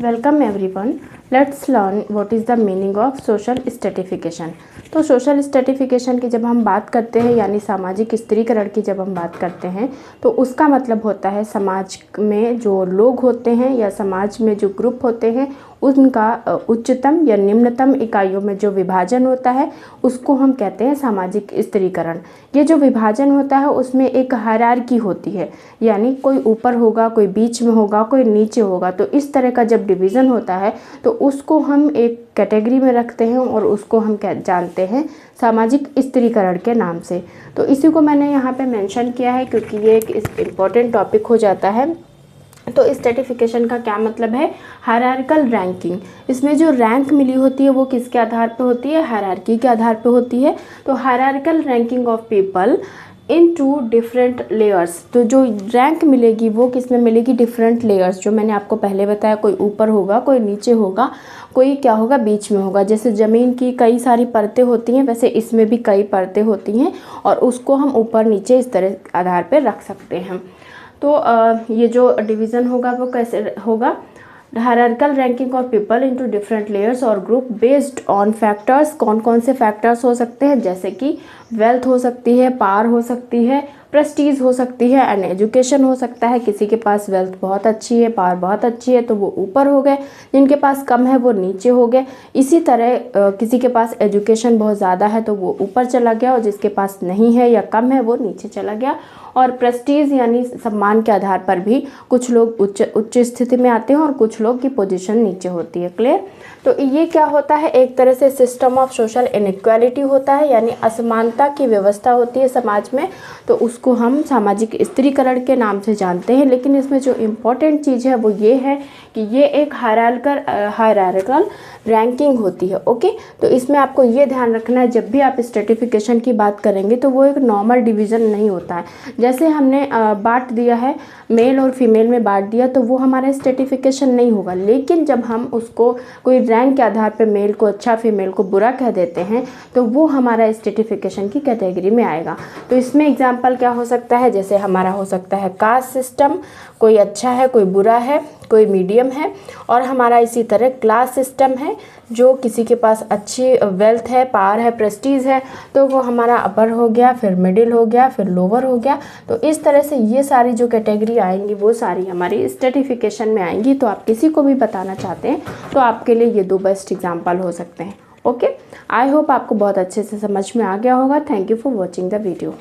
Welcome everyone. Let's learn what is the meaning of social stratification. तो social stratification की जब हम बात करते हैं यानी सामाजिक स्त्रीकरण की जब हम बात करते हैं तो उसका मतलब होता है समाज में जो लोग होते हैं या समाज में जो ग्रुप होते हैं उनका उच्चतम या निम्नतम इकाइयों में जो विभाजन होता है उसको हम कहते हैं सामाजिक स्त्रीकरण। ये जो विभाजन होता है उसमें एक हायरार्की होती है, यानी कोई ऊपर होगा, कोई बीच में होगा, कोई नीचे होगा। तो इस तरह का जब डिवीज़न होता है तो उसको हम एक कैटेगरी में रखते हैं और उसको हम जानते हैं सामाजिक स्त्रीकरण के नाम से। तो इसी को मैंने यहाँ पे मेंशन किया है क्योंकि ये एक इम्पॉर्टेंट टॉपिक हो जाता है। तो स्ट्रेटिफिकेशन का क्या मतलब है? Hierarchical ranking. इसमें जो रैंक मिली होती है वो किसके आधार पे होती है? हायरार्की के आधार पे होती है। तो hierarchical ranking of people in two different layers. तो जो रैंक मिलेगी वो किस में मिलेगी? Different layers. जो मैंने आपको पहले बताया, कोई ऊपर होगा, कोई नीचे होगा, कोई क्या होगा बीच में होगा। जैसे ज़मीन की कई सारी परतें होती हैं वैसे इसमें भी कई परतें होती हैं और उसको हम ऊपर नीचे इस तरह आधार पर रख सकते हैं। तो ये जो डिवीज़न होगा वो कैसे होगा? Hierarchical ranking of people into different layers और ग्रुप बेस्ड ऑन फैक्टर्स। कौन कौन से फैक्टर्स हो सकते हैं? जैसे कि वेल्थ हो सकती है, पावर हो सकती है, प्रेस्टीज हो सकती है एंड एजुकेशन हो सकता है। किसी के पास वेल्थ बहुत अच्छी है, पावर बहुत अच्छी है तो वो ऊपर हो गए, जिनके पास कम है वो नीचे हो गए। इसी तरह किसी के पास एजुकेशन बहुत ज़्यादा है तो वो ऊपर चला गया और जिसके पास नहीं है या कम है वो नीचे चला गया। और प्रेस्टीज यानी सम्मान के आधार पर भी कुछ लोग उच्च स्थिति में आते हैं और कुछ लोग की पोजीशन नीचे होती है। क्लियर? तो ये क्या होता है? एक तरह से सिस्टम ऑफ सोशल इनइक्वालिटी होता है, यानी असमानता की व्यवस्था होती है समाज में। तो उसको हम सामाजिक स्त्रीकरण के नाम से जानते हैं। लेकिन इसमें जो इम्पोर्टेंट चीज़ है वो ये है कि ये एक हायरार्किकल रैंकिंग होती है। ओके, तो इसमें आपको ये ध्यान रखना है जब भी आप स्ट्रेटिफिकेशन की बात करेंगे तो वो एक नॉर्मल डिवीज़न नहीं होता है। जैसे हमने बांट दिया है मेल और फीमेल में बांट दिया तो वो हमारा स्ट्रेटिफिकेशन नहीं होगा। लेकिन जब हम उसको कोई रैंक के आधार पर मेल को अच्छा फीमेल को बुरा कह देते हैं तो वो हमारा स्ट्रेटिफिकेशन की कैटेगरी में आएगा। तो इसमें एग्जाम्पल क्या हो सकता है? जैसे हमारा हो सकता है कास्ट सिस्टम, कोई अच्छा है, कोई बुरा है, कोई मीडियम है। और हमारा इसी तरह क्लास सिस्टम है, जो किसी के पास अच्छी वेल्थ है, पावर है, प्रेस्टीज है तो वो हमारा अपर हो गया, फिर मिडिल हो गया, फिर लोअर हो गया। तो इस तरह से ये सारी जो कैटेगरी आएंगी वो सारी हमारी स्ट्रेटिफिकेशन में आएंगी। तो आप किसी को भी बताना चाहते हैं तो आपके लिए ये दो बेस्ट एग्जाम्पल हो सकते हैं। ओके, आई होप आपको बहुत अच्छे से समझ में आ गया होगा। Thank you for watching the video.